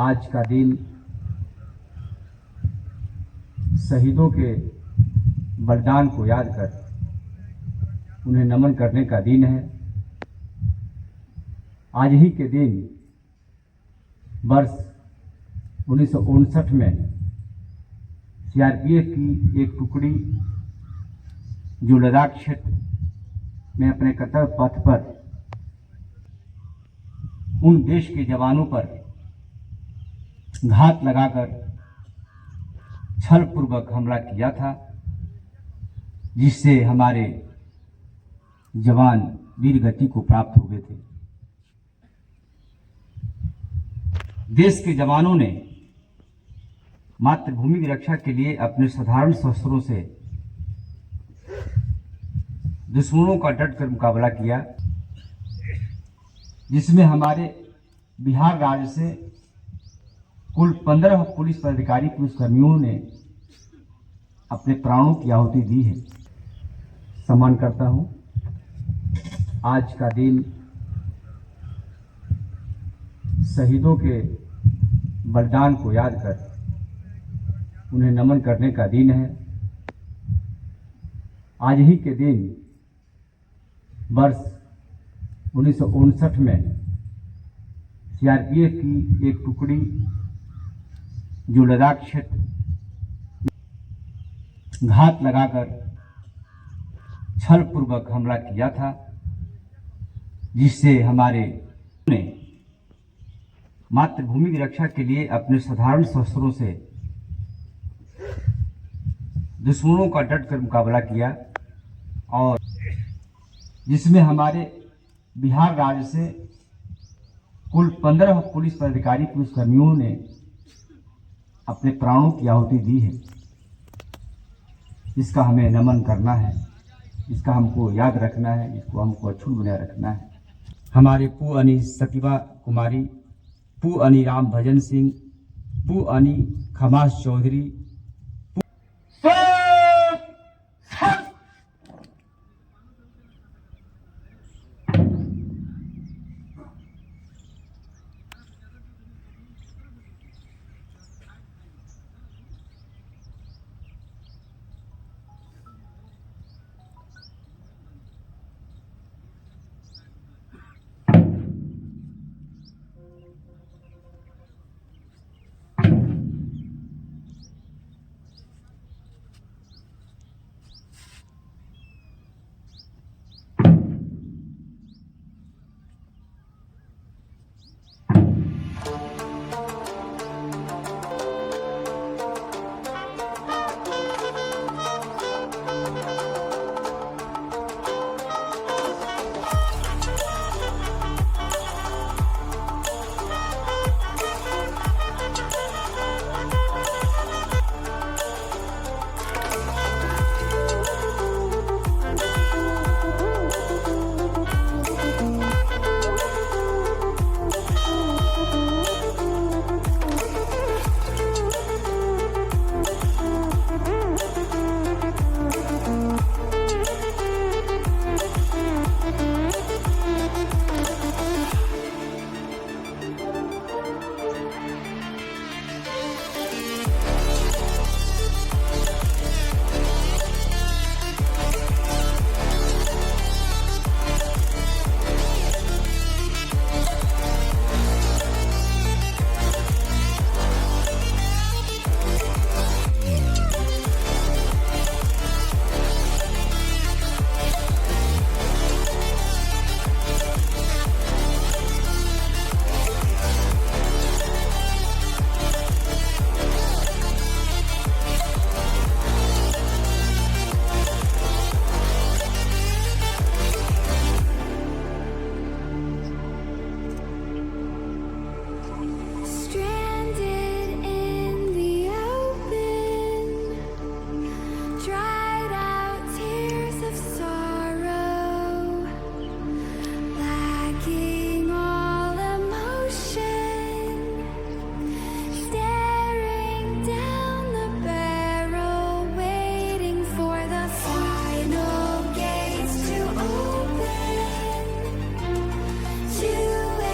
आज का दिन शहीदों के बलिदान को याद कर उन्हें नमन करने का दिन है। आज ही के दिन वर्ष 1959 में सीआरपीएफ की एक टुकड़ी जो लद्दाख क्षेत्र में अपने कर्तव्य पथ पर उन देश के जवानों पर घात लगाकर छलपूर्वक हमला किया था, जिससे हमारे जवान वीर गति को प्राप्त हो गए थे। देश के जवानों ने मातृभूमि की रक्षा के लिए अपने साधारण शस्त्रों से दुश्मनों का डट कर मुकाबला किया, जिसमें हमारे बिहार राज्य से कुल 15 पुलिस पदाधिकारी पुलिसकर्मियों ने अपने प्राणों की आहुति दी है। सम्मान करता हूं। आज का दिन शहीदों के बलिदान को याद कर उन्हें नमन करने का दिन है। आज ही के दिन वर्ष 1959 में सीआरपीएफ की एक टुकड़ी जो लद्दाख क्षेत्र घात लगाकर छलपूर्वक हमला किया था, जिससे हमारे ने मातृभूमि की रक्षा के लिए अपने साधारण शस्त्रों से दुश्मनों का डट कर मुकाबला किया, और जिसमें हमारे बिहार राज्य से कुल 15 पुलिस पदाधिकारी पुलिसकर्मियों ने अपने प्राणों की आहुति दी है। इसका हमें नमन करना है, इसका हमको याद रखना है, इसको हमको अछूत बनाए रखना है। हमारे पू अनि सतीबा कुमारी, पू अनि राम भजन सिंह, पू अनि खमास चौधरी,